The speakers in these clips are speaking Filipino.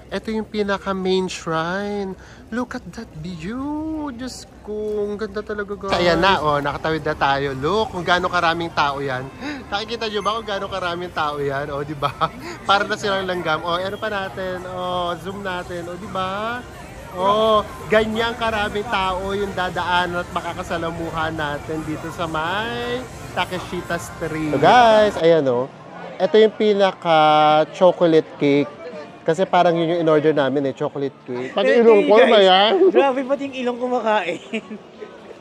Ito yung pinaka-main shrine. Look at that view. Diyos ko, ang ganda talaga, guys. Ayan na, nakatawid na tayo. Look kung gaano karaming tao yan. Nakikita nyo ba kung gaano karaming tao yan? O, di ba? Para na silang langgam. O, ano pa natin? O, zoom natin. O, di ba? O, ganyan karaming tao yung dadaan at makakasalamuhan natin dito sa may Takeshita Street. So, guys, ayan o. Ito yung pinaka-chocolate cake. Kasi parang yun yung in-order namin chocolate cake. Pati ilong ko ba yan? Grabe, pati yung ilong kumakain.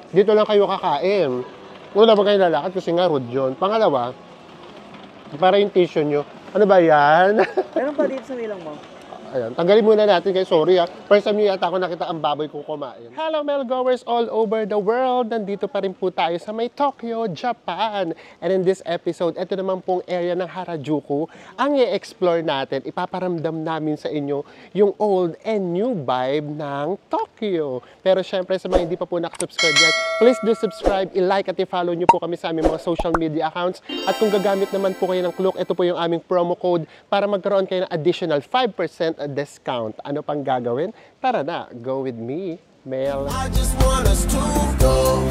Dito lang kayo kakain. Una ba kayo lalakad kasi nga rude yun. Pangalawa, para yung tissue nyo. Ano ba yan? Meron pa dito sa ilong mo? Ayan, tanggalin muna natin kay sorry First time nyo yata ako nakita ang baboy kong kumain. Hello Melgoers all over the world! Nandito pa rin po tayo sa may Tokyo, Japan. And in this episode, ito naman pong area ng Harajuku. Ang i-explore natin, ipaparamdam namin sa inyo yung old and new vibe ng Tokyo. Pero syempre sa mga hindi pa po nakasubscribe yan, please do subscribe, i-like at i-follow nyo po kami sa aming mga social media accounts. At kung gagamit naman po kayo ng Klook, ito po yung aming promo code para magkaroon kayo ng additional 5% discount. Ano pang gagawin? Tara na, go with me, Mel. I just want us to go.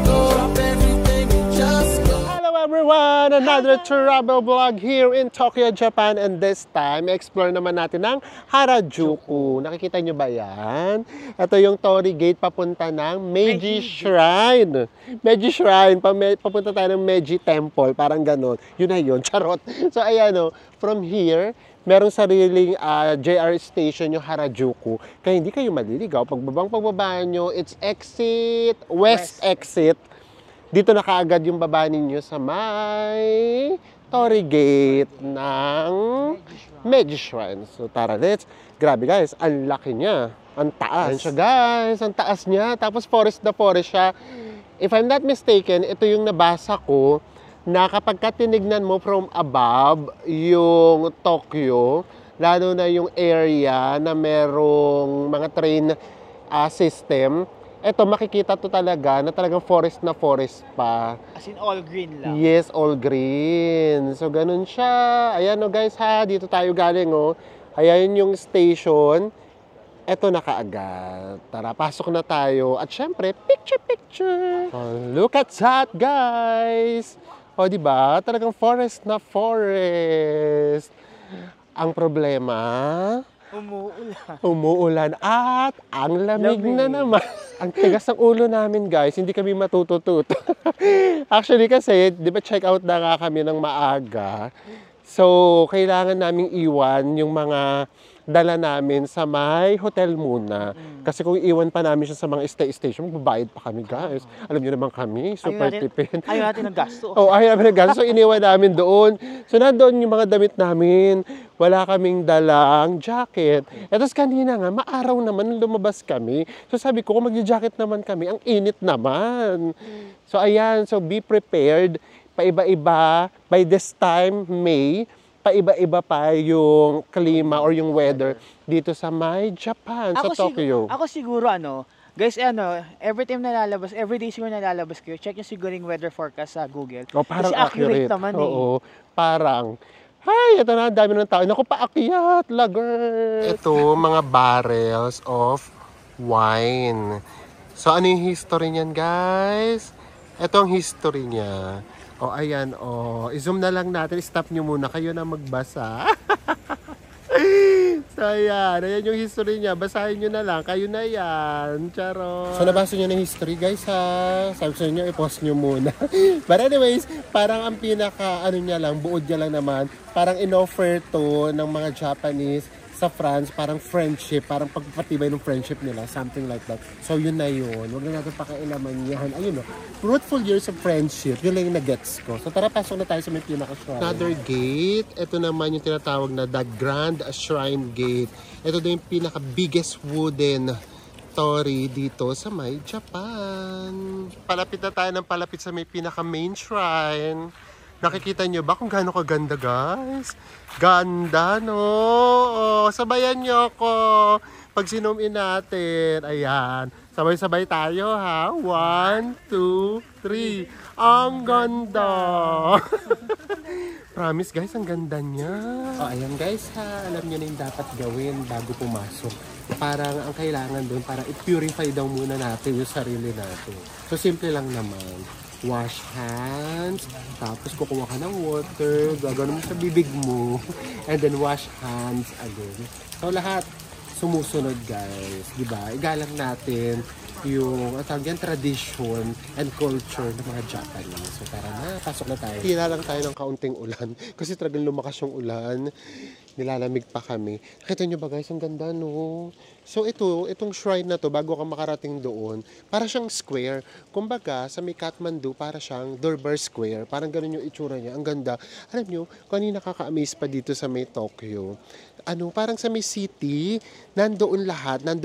Drop everything and just go. Hello everyone! Another travel vlog here in Tokyo, Japan. And this time, explore naman natin ang Harajuku. Nakikita nyo ba yan? Ito yung Torii Gate papunta ng Meiji Shrine. Meiji Shrine. Papunta tayo ng Meiji Temple. Parang ganon. Yun na yun. Charot. So ayan from here, merong sariling JR station yung Harajuku. Kaya hindi kayo maliligaw. Pagbaba nyo, it's exit, west exit. Dito na kaagad yung baba ninyo sa may Torii Gate ng Meiji Shrine. So tara, grabe guys, ang laki niya. Ang taas. Ayan siya guys, ang taas niya. Tapos forest na forest siya. If I'm not mistaken, ito yung nabasa ko na kapag tinignan mo from above yung Tokyo, lalo na yung area na merong mga train system, eto makikita to talaga na talagang forest na forest pa. As in all green lang? Yes, all green. So ganun siya. Ayan guys dito tayo galing Ayan yung station. Eto na kaagad. Tara, pasok na tayo. At syempre, picture! Look at that, guys! O, diba? Talagang forest na forest. Ang problema, umuulan at ang lamig na naman. Ang tigas ng ulo namin, guys. Hindi kami matutututo. Actually, kasi, di ba check out na nga kami ng maaga. So, kailangan naming iwan yung mga dala namin sa may hotel muna. Kasi kung iwan pa namin siya sa mga stay station, magbabayad pa kami, guys. Alam niyo naman kami, super tipid. Ayaw natin ng gasto. Ayaw namin ng gasto. So, iniwan namin doon. So, nandoon yung mga damit namin. Wala kaming dalang jacket. Tapos kanina nga, maaraw naman, lumabas kami. So, sabi ko, kung mag-jacket naman kami, ang init naman. So, ayan. So, be prepared. Paiba-iba. By this time, May, paiba-iba pa yung klima or yung weather dito sa may Japan, sa Tokyo. Ako siguro guys, every time nalalabas, every day siguro nalalabas kayo, check yung siguro yung weather forecast sa Google. Parang kasi accurate naman Oo, parang, ito na, dami ng tao. Naku, paakyat, lager. Ito, mga barrels of wine. So, ano yung history niyan, guys? Ito ang history niya. Ayan, i-zoom na lang natin. Stop nyo muna. Kayo na magbasa. So, ayan yung history niya. Basahin nyo na lang. Kayo na yan. Charot. So, nabasa nyo na history, guys, sabi sa inyo, i-pause nyo muna. But anyways, parang ang pinaka, niya lang, buod niya lang naman, parang in-offer to ng mga Japanese sa France, parang friendship, parang pagpapatibay ng friendship nila, something like that. So, yun na yun. Huwag na natin pakailaman yan. Ayun fruitful years of friendship. Yun lang yung na-gets ko. So, tara, pasok na tayo sa may pinaka-shrine. Another gate. Ito naman yung tinatawag na The Grand Shrine Gate. Ito din yung pinaka-biggest wooden Torii dito sa may Japan. Palapit na tayo ng palapit sa may pinaka-main shrine. Nakikita nyo ba kung gaano kaganda, guys? Ganda, no? Sabayan nyo ako. Pag zoom in natin. Ayan. Sabay-sabay tayo, ha? 1, 2, 3. Ang ganda! Promise guys, ang ganda niya. O ayan guys ha, alam niyo na yung dapat gawin bago pumasok. Parang ang kailangan doon, para i-purify daw muna natin yung sarili natin. So simple lang naman. Wash hands, tapos kukuha ka ng water, gagawin mo sa bibig mo, and then wash hands again. So lahat sumusunod guys, di ba? Igalang natin yung tradition and culture ng mga Japanese. So tara na, pasok na tayo. Tira lang tayo ng kaunting ulan kasi talagang lumakas yung ulan. Nilalamig pa kami. Nakita nyo ba guys, ang ganda no? So itong shrine na to, bago ka makarating doon, para siyang square. Kumbaga, sa may Kathmandu, para siyang Durbar Square. Parang ganun yung itsura niya. Ang ganda. Alam nyo, kung ano yung nakaka-amaze pa dito sa may Tokyo, parang sa may city, nandoon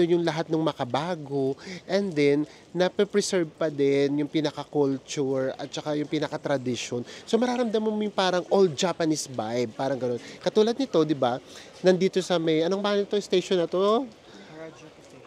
yung lahat ng makabago, and then, nape-preserve pa din yung pinaka-culture at saka yung pinaka-tradition. So, mararamdaman mo yung parang old Japanese vibe, parang gano'n. Katulad nito, di ba, nandito sa may, anong ba ito station na to?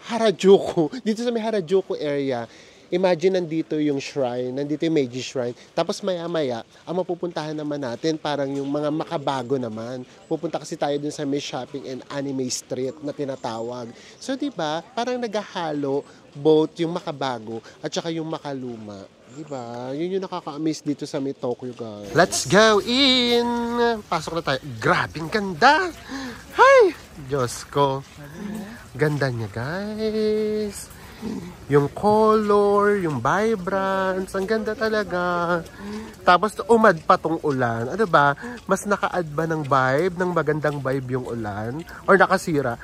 Harajuku. Dito sa may Harajuku area, imagine nandito yung shrine, nandito yung Meiji Shrine. Tapos maya-maya, ang mapupuntahan naman natin, parang yung mga makabago naman. Pupunta kasi tayo dun sa may shopping and anime street na tinatawag. So, di ba, parang naghahalo both yung makabago at saka yung makaluma. Di ba? Yun yung nakaka-amaze dito sa may Tokyo, guys. Let's go in! Pasok na tayo. Grabe, ang ganda! Hay! Diyos ko. Ganda niya, guys. Yung color, yung vibrance, ang ganda talaga. Tapos umad pa tong ulan. Ano ba? Mas naka-add ba ng vibe, ng magandang vibe yung ulan? Or nakasira?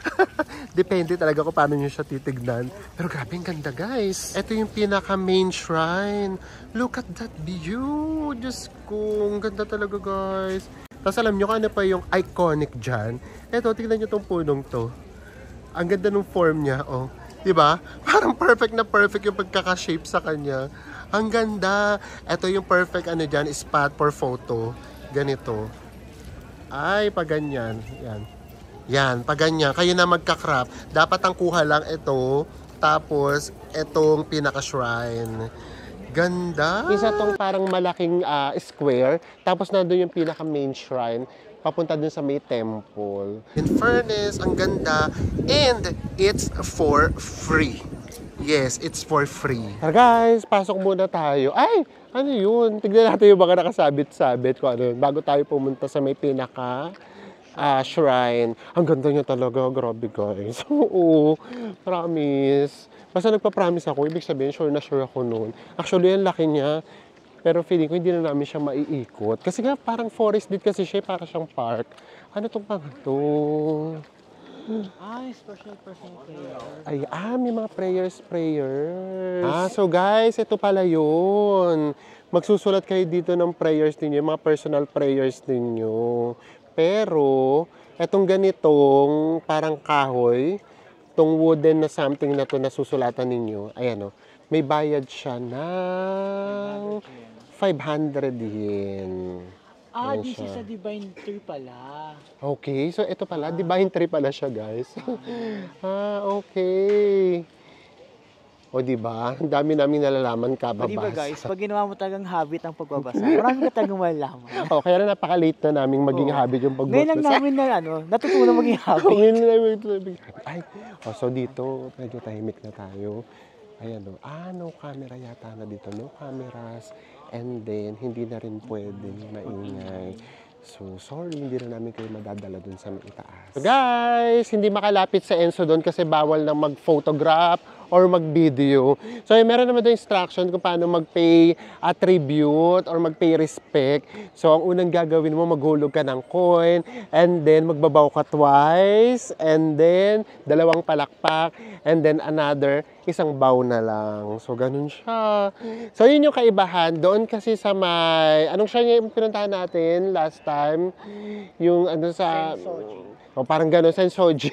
Depende talaga kung paano nyo siya titignan. Pero grabe, ang ganda guys. Ito yung pinaka-main shrine. Look at that view. Diyos ko, ang ganda talaga guys. Tapos alam nyo kung ano pa yung iconic dyan. Ito, tignan nyo tong punong to. Ang ganda ng form niya, oh. Diba? Parang perfect na perfect yung pagkaka-shape sa kanya. Ang ganda. Ito yung perfect dyan, spot for photo. Ganito. Ay, pag ganyan. Yan. Yan, pag ganyan. Kayo na magka-crop. Dapat ang kuha lang ito. Tapos, itong pinaka-shrine. Ganda. Isa tong parang malaking square. Tapos nandun yung pinaka-main shrine. Papunta dun sa may temple. In fairness, ang ganda. And it's for free. Yes, it's for free. Tara guys, pasok muna tayo. Ay, ano yun? Tignan natin yung mga nakasabit-sabit ko ano yun. Bago tayo pumunta sa may pinaka shrine. Ang ganda niya talaga. Grabe guys. Oo, promise. Basta nagpa-promise ako, ibig sabihin, sure na sure ako noon. Actually, ang laki niya. Pero feeling ko hindi na namin siya maiikot. Kasi nga parang forest din kasi siya, para siyang park. Ano tong pang ito? Special prayer. Ay, may mga prayers. So guys, ito pala yun. Magsusulat kayo dito ng prayers ninyo, mga personal prayers ninyo. Pero, etong ganitong parang kahoy, itong wooden na something na to na susulatan ninyo, ayan o, may bayad siya ng 500 yen. This is a divine tree pala. Okay, so ito pala, divine tree pala siya, guys. Okay. O diba, ang dami namin nalalaman kababasa. O diba guys, pag ginawa mo talagang habit ang pagbabasa, marami ka talagang malalaman. Kaya na napaka-late na namin maging habit yung pagbabasa. Ngayon lang namin natutunan maging habit. So dito, medyo tahimik na tayo. Ayan no camera yata na dito, no cameras. And then, hindi na rin pwedeng maingay. So, sorry, hindi na namin kayo madadala dun sa itaas. So guys, hindi makalapit sa Enso doon kasi bawal na mag-photograph or mag-video. So, meron naman doon instruction kung paano mag-pay tribute or mag-pay respect. So, ang unang gagawin mo, maghulog ka ng coin, and then magbabaw ka twice, and then dalawang palakpak, and then another, isang bow na lang. So, ganun siya. So, yun yung kaibahan. Doon kasi sa may, anong siya yung pinuntahan natin last time? Yung sa... parang gano'n, Sensoji.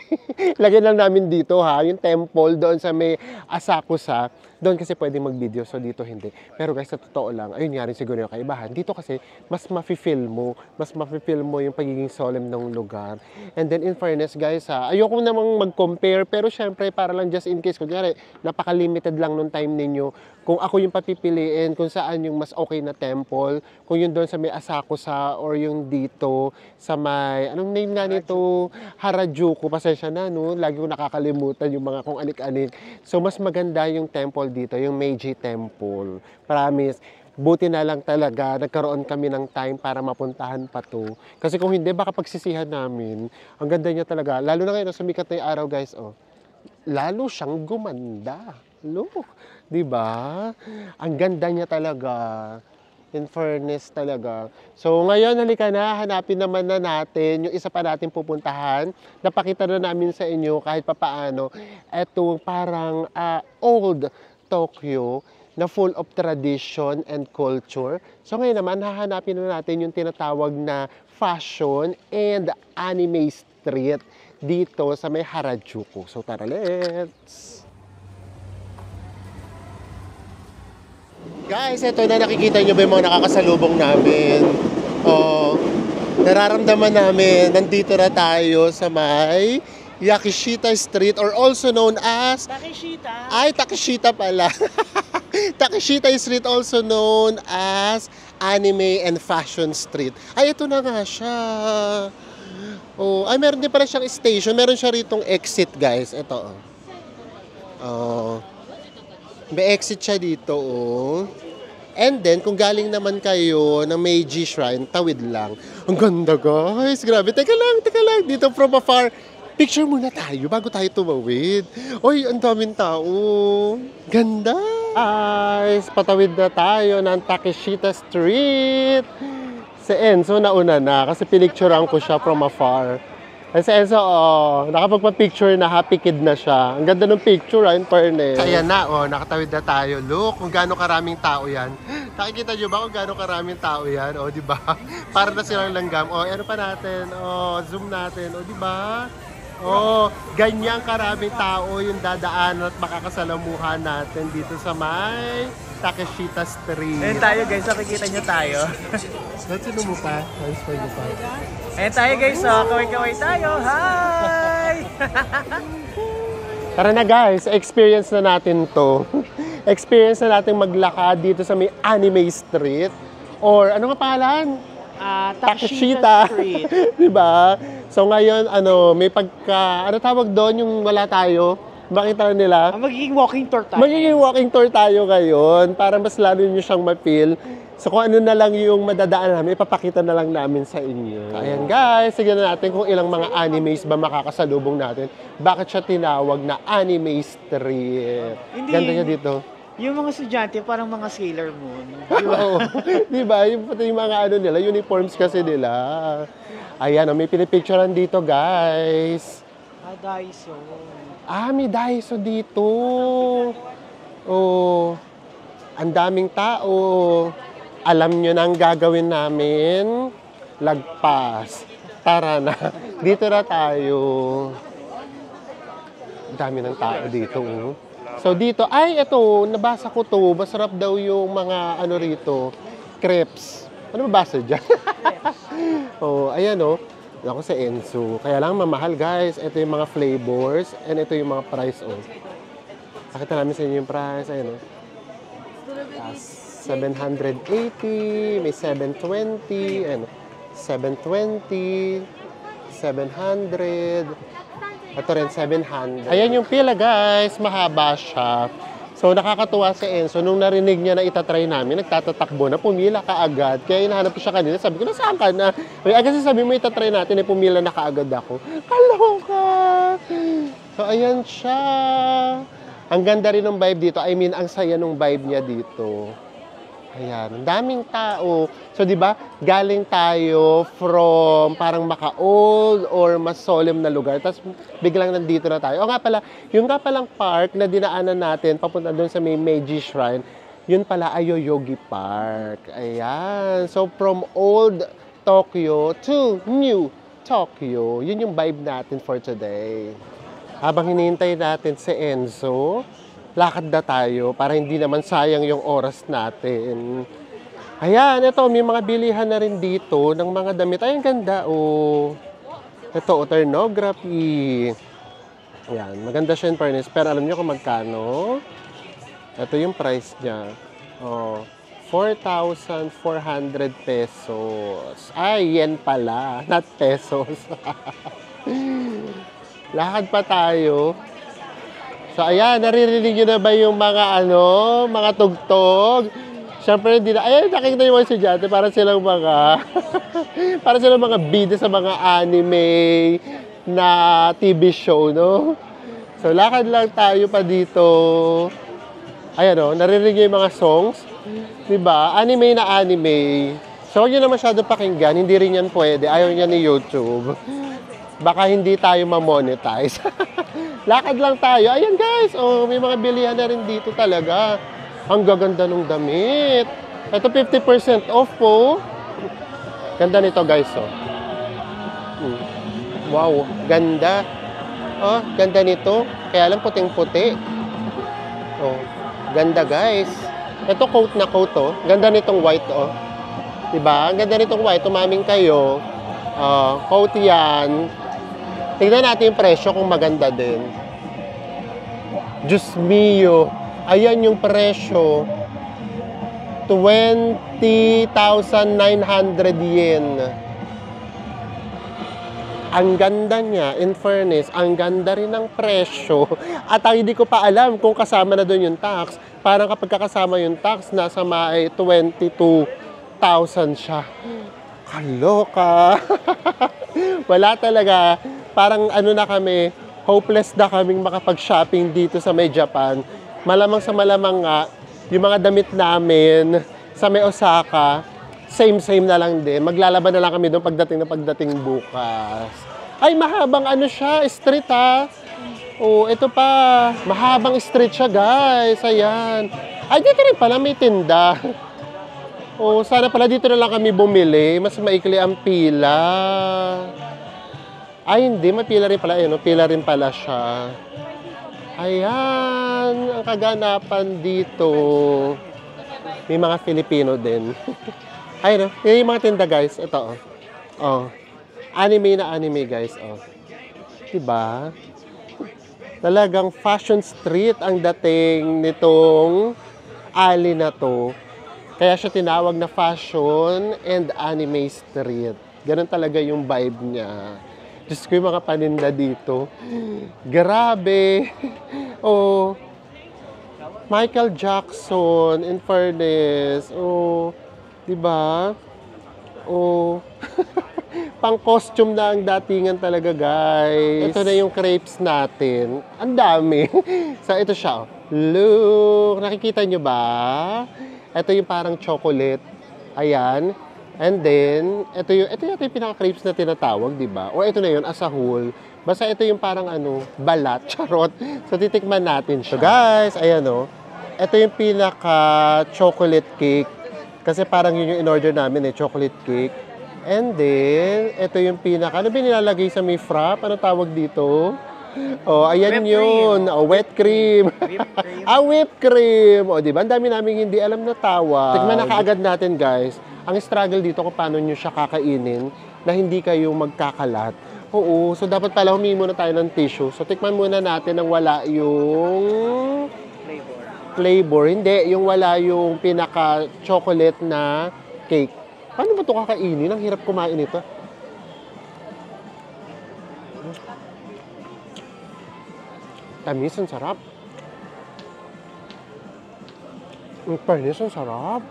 Lagyan lang namin dito yung temple doon sa may Asakusa. Doon kasi pwede mag-video, so dito hindi. Pero guys, sa totoo lang, ayun nga rin siguro yung kaibahan. Dito kasi, mas mafe-feel mo yung pagiging solemn ng lugar. And then in fairness guys, ayoko namang mag-compare, pero syempre para lang just in case, kunyari, napaka-limited lang nung time ninyo. Kung ako yung papipiliin, kung saan yung mas okay na temple, kung yun doon sa may Asakusa or yung dito sa may, anong name nga nito? Harajuku, pasensya na, no? Lagi ko nakakalimutan yung mga kung anik-anik. So, mas maganda yung temple dito, yung Meiji Temple. Promise. Buti na lang talaga, nagkaroon kami ng time para mapuntahan pa to. Kasi kung hindi, baka pagsisihan namin. Ang ganda niya talaga. Lalo na ngayon, sumikat na yung araw, guys, oh. Lalo siyang gumanda. Look, 'di ba? Ang ganda niya talaga. In fairness talaga. So ngayon, halika na, hanapin naman na natin yung isa pa natin pupuntahan. Napakita na namin sa inyo kahit papaano. Ito parang old Tokyo na full of tradition and culture. So ngayon naman, hahanapin na natin yung tinatawag na fashion and anime street dito sa may Harajuku. So tara, let's! Guys, ito na, nakikita nyo ba yung mga nakakasalubong namin? Nararamdaman namin, nandito na tayo sa may Yakishita Street or also known as... Takeshita! Ay, Takeshita pala. Takeshita Street also known as Anime and Fashion Street. Ay, ito na nga siya. Oh, ay, meron din pala siyang station. Meron siya ritong exit, guys. Ito, may exit siya dito, oh. And then, kung galing naman kayo ng Meiji Shrine, tawid lang. Ang ganda, guys. Grabe. Teka lang. Dito from afar. Picture muna tayo bago tayo tumawid. Oy, ang daming tao. Ganda. Guys, patawid na tayo ng Takeshita Street. Si Enzo nauna na kasi pinicturean ko siya from afar. Ay, si Enzo, nakapagpa-picture na, happy kid na siya. Ang ganda ng picture, in fairness. Kaya na, nakatawid na tayo. Look, kung gaano karaming tao yan. Nakikita nyo ba kung gaano karaming tao yan? O, di ba? Para na silang langgam. O, ano pa natin? O, zoom natin. O, di ba? O, ganyan karaming tao yung dadaan at makakasalamuhan natin dito sa may Takeshita Street. Ayan tayo guys, nakikita nyo tayo. Let's sino mo pa? Transfer mo pa. Ayan tayo guys, kaway-kaway tayo. Hi! Tara na guys, experience na natin to. Experience na natin maglakad dito sa may Anime Street. Or ano nga pangalan? Takeshita Street. Diba? So ngayon, may pagka, ano tawag doon yung wala tayo? Makita nila. Magiging walking tour tayo. Magiging walking tour tayo ngayon para mas lalo nyo siyang ma-feel. So kung ano na lang yung madadaan namin, ipapakita na lang namin sa inyo. Ayan guys, sige na natin kung ilang mga animes ba makakasalubong natin. Bakit siya tinawag na Anime Street? Hindi. Ganda niya dito. Yung mga estudyante, parang mga Sailor Moon. Oo. Diba? Yung mga nila, uniforms kasi nila. Ayan, may pinipicturean dito guys. Daiso. May Daiso dito. Oh, ang daming tao. Alam nyo na ang gagawin namin. Lagpas. Tara na. Dito na tayo. Ang dami ng tao dito. Oh. So dito, ito, nabasa ko to. Masarap daw yung mga rito. Crepes. Ano mabasa dyan? Oh, ayan oh. Ako sa Enzo. Kaya lang mamahal guys. Ito yung mga flavors and ito yung mga price oh. Pakita namin sa inyo yung price. Ayan oh. 780, may 720, and 720, 700. Ito rin 700. Ayan yung pila guys, mahaba siya. So nakakatuwa si Enzo, nung narinig niya na itatry namin, nagtatatakbo na, pumila ka agad. Kaya hinahanap ko siya kanina, sabi ko, nasaan ka na? Kasi sabi mo itatry natin, pumila na kaagad ako. Kaloka! So ayan siya. Ang ganda rin ng vibe dito. I mean, ang saya ng vibe niya dito. Ayan, ang daming tao. So, di ba, galing tayo from parang maka-old or mas solemn na lugar. Tapos, biglang nandito na tayo. O nga pala, yung nga palang park na dinaanan natin, papunta doon sa may Meiji Shrine, yun pala ay Yoyogi Park. Ayan. So, from old Tokyo to new Tokyo. Yun yung vibe natin for today. Habang hinihintay natin si Enzo, lakad na tayo para hindi naman sayang yung oras natin. Ayan, ito, may mga bilihan na rin dito ng mga damit. Ay, ang ganda, oh. Ito, Eternography. Ayan, maganda siya in fairness. Pero alam niyo kung magkano? Ito yung price niya. Oh, 4,400 pesos. Ay, yen pala, not pesos. Lakad pa tayo. So, ayan, naririnig nyo na ba yung mga mga tugtog? Siyempre, hindi na, ayan, nakikita yung mga estudyante, para silang mga, para silang mga bida sa mga anime na TV show, no? So, lakad lang tayo pa dito. Ayan, no, naririnig nyo yung mga songs. Diba? Anime na anime. So, huwag nyo na masyado pakinggan, hindi rin yan pwede. Ayaw niya ni YouTube. Baka hindi tayo ma-monetize. Lakad lang tayo. Ayan guys, oh, may mga bilihan na rin dito talaga. Ang gaganda ng damit. Ito 50% off po. Ganda nito guys, oh. Wow, ganda. Oh, ganda nito. Kaya lang puting-puti. Oh, ganda guys. Ito coat na coat, oh. Ganda nitong white, oh. Diba? Ang ganda nitong white. Tumaming kayo. Coat yan. Tingnan natin yung presyo kung maganda din. Diyos mio. Ayan yung presyo. 20,900 yen. Ang ganda niya, in fairness, ang ganda rin ng presyo. At hindi ko pa alam kung kasama na doon yung tax. Parang kapag kakasama yung tax, nasa may 22,000 siya. Kaloka. Wala talaga. Parang na kami, hopeless na kaming makapag-shopping dito sa may Japan. Malamang sa malamang nga, yung mga damit namin sa may Osaka, same na lang din. Maglalaban na lang kami doon pagdating bukas. Ay, mahabang siya, street ha. Oh, ito pa. Mahabang street siya, guys. Ayan. Ay, dito rin pala may tinda. Oh, sana pala dito na lang kami bumili. Mas maikli ang pila. Ay, hindi. Mapila rin pala. Ayun, pila rin pala siya. Ayan. Ang kaganapan dito. May mga Filipino din. Ayun, yung mga tinda, guys. Ito, oh. Anime na anime, guys. Oh. Diba? Talagang fashion street ang dating nitong alley na to. Kaya siya tinawag na fashion and anime street. Ganun talaga yung vibe niya. Diyos ko yung mga paninda dito. Grabe. Oh, Michael Jackson, in fairness. Oh, diba? Oh, pang-costume na ang datingan talaga, guys. Ito na yung crepes natin. Ang dami. So, ito siya. Look! Nakikita nyo ba? Ito yung parang chocolate. Ayan. And then, ito yung pinaka-crepes na tinatawag, di ba? O ito na yun, as a whole. Basta ito yung parang balat, charot. So, titikman natin siya. So, guys, ayan o. Ito yung pinaka-chocolate cake. Kasi parang yun yung in-order namin chocolate cake. And then, ito yung pinaka, ano ba nilalagay sa may frap? Ano tawag dito? Oh, ayan Whipped yun. cream. Oh, wet cream. Whipped cream. Whipped cream. O, diba? Ang dami namin hindi alam na tawag. Tikman na kaagad natin, guys. Ang struggle dito kung paano nyo siya kakainin na hindi kayo magkakalat. Oo, so dapat pala humingi muna tayo ng tissue. So, tikman muna natin nang wala yung flavor. Hindi, yung wala yung pinaka-chocolate na cake. Paano ba ito kakainin? Ang hirap kumain ito. Tamis, ang sarap. Ang fairness, ang sarap.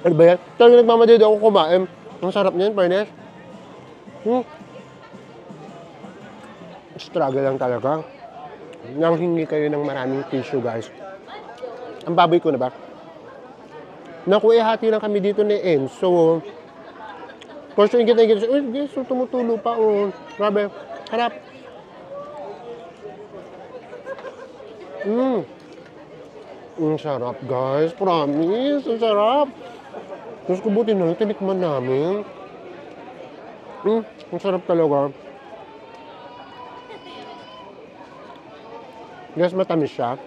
Ano ba yan? Talagang nagmamadali ako kumain. Ang sarap niyan, fairness. Struggle lang talaga. Nang hingi kayo ng maraming tissue, guys. Ang baboy ko na ba? Naku, hati lang kami dito ni Enzo. First, ingit na ingit. Uy, guys, tumutulo pa. Oh. Grabe. Harap. Ang sarap, guys. Promise. Ang sarap. Tapos kubuti na lang, tinikman namin. Ang sarap talaga. Guys, matamis siya.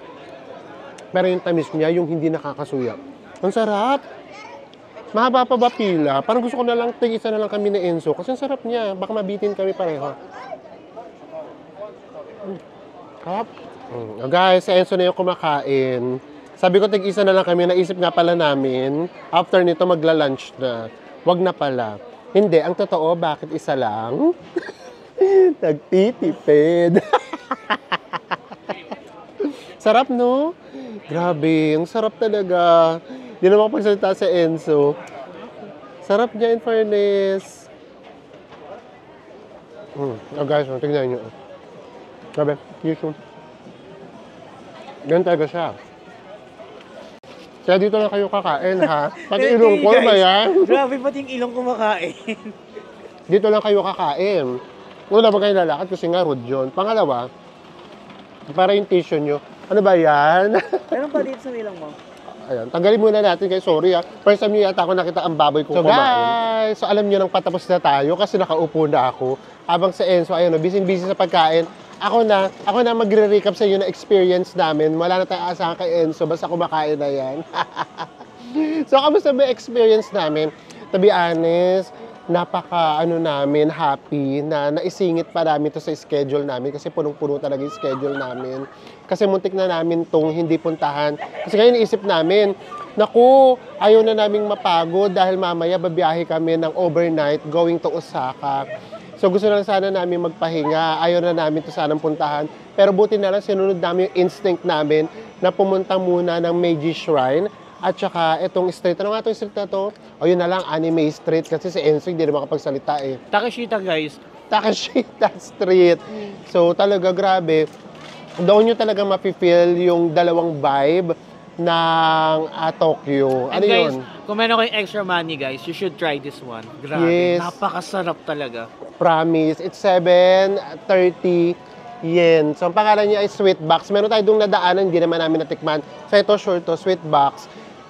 Pero yung tamis niya, yung hindi nakakasuya. Ang sarap! Mahaba pa ba pila? Parang gusto ko na lang, tig-isa na lang kami ni Enzo. Kasi ang sarap niya. Baka mabitin kami pareho. Sarap. Guys, si Enzo na yung kumakain. Sabi ko, tig-isa na lang kami. Naisip nga pala namin, after nito magla-lunch na. Wag na pala. Hindi, ang totoo, bakit isa lang? Nagtitipid. Sarap, no? Grabe, ang sarap talaga. Hindi na makapagsalita si Enzo. Sarap niya, in fairness. Guys, tignan nyo. Grabe, yun. Ganun talaga siya. Kaya dito lang kayo kakain, ha? Pati ilong ko ba yan? Grabe, pati yung ilong kumakain. Dito lang kayo kakain. Una ba kayo lalakad kasi nga rude yun. Pangalawa, para yung tissue nyo. Ano ba yan? Meron pa dito sa ilong mo? Ayan, tanggalin muna natin kay sorry ha. First time nyo yata ako nakita ang baboy ko kumain. Guys, so alam nyo nang patapos na tayo kasi nakaupo na ako. Habang sa Enzo, ayun, busy sa pagkain. Ako na magre-recap sa inyo na experience namin. Wala na tayong asahan kay Enzo, basta kumakain na yan. So, kamusta ba experience namin? To be honest, namin happy na naisingit pa namin to sa schedule namin kasi punong-puno talaga yung schedule namin. Kasi muntik na namin tong hindi puntahan. Kasi ngayon naisip namin, naku, ayaw na naming mapagod dahil mamaya babiyahe kami ng overnight going to Osaka. So gusto na sana namin magpahinga, ayaw na namin to sanang puntahan. Pero buti na lang sinunod namin yung instinct namin na pumunta muna ng Meiji Shrine. At saka, itong street. Ano nga itong street na to? O yun na lang, Anime Street. Kasi si Enzo hindi na makapagsalita eh. Takeshita, guys. Takeshita Street. So, talaga grabe. Doon nyo talaga mafe-feel yung dalawang vibe ng Tokyo. Ano And guys, yun? kung meron kayong extra money, guys, you should try this one. Grabe, Yes. napakasarap talaga. Promise. It's 730 yen. So, ang pangalan niya ay Sweet Box. Meron tayo doon nadaanan, hindi naman namin natikman. So, ito sure to, Sweet Box.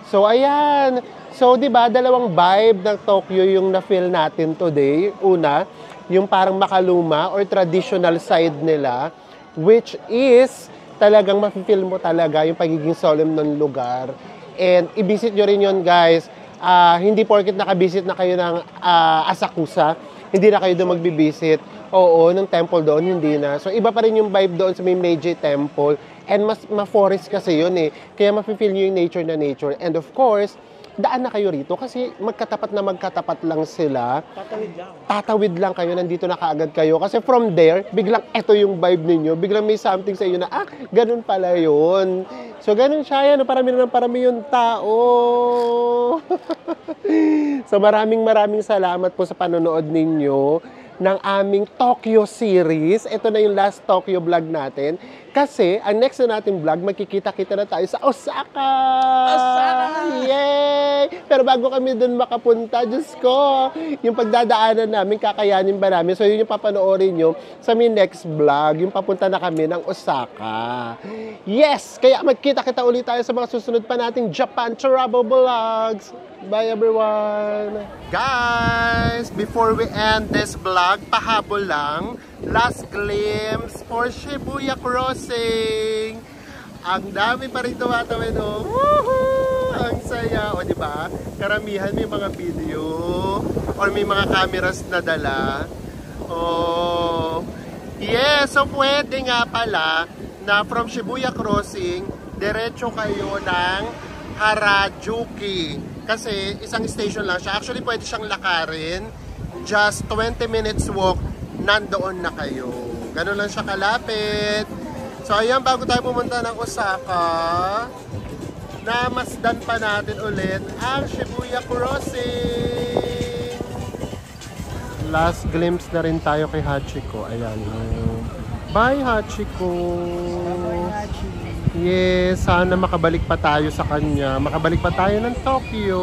So, ayan. So, di ba, dalawang vibe ng Tokyo yung na-feel natin today. Una, yung parang makaluma or traditional side nila, which is talagang mafe-feel mo talaga yung pagiging solemn ng lugar. And i-visit nyo rin yun, guys. Hindi porket nakabisit na kayo ng Asakusa, hindi na kayo doon magbibisit. Oo, ng temple doon, hindi na. So, iba pa rin yung vibe doon sa may Meiji Temple. And mas ma-forest kasi yun eh. Kaya mafe-feel nyo yung nature na nature. And of course, daan na kayo rito kasi magkatapat lang sila. Tatawid lang. Tatawid lang kayo, nandito na kaagad kayo. Kasi from there, biglang eto yung vibe ninyo. Biglang may something sa inyo na, ganun pala yun. So, ganun siya yan. Parami yung tao. So, maraming salamat po sa panonood ninyo ng aming Tokyo series. Ito na yung last Tokyo vlog natin. Kasi, ang next na natin vlog, magkikita-kita na tayo sa Osaka! Osaka! Yay! Pero bago kami dun makapunta, Diyos ko, yung pagdadaanan namin, kakayanin ba namin? So, yun yung papanoorin nyo sa aming next vlog, yung papunta na kami ng Osaka. Yes! Kaya magkita-kita ulit tayo sa mga susunod pa nating Japan Travel Vlogs. Bye everyone! Guys, before we end this vlog, pahabol lang, last glimpse for Shibuya Crossing. Ang dami pa rin tumatawid, oh. Woohoo! Ang saya, o diba? Karamihan may mga video or may mga cameras na dala. Oh. Yes, so pwede nga pala na from Shibuya Crossing, diretso kayo ng Harajuku. Kasi isang station lang siya. Actually, pwede siyang lakarin. Just 20 minutes walk, nandoon na kayo. Ganun lang siya kalapit. So, ayan, bago tayo pumunta ng Osaka, namasdan pa natin ulit ang Shibuya Crossing. Last glimpse na rin tayo kay Hachiko. Ayan. Bye, Hachiko. Yes, sana makabalik pa tayo sa kanya. Makabalik pa tayo ng Tokyo.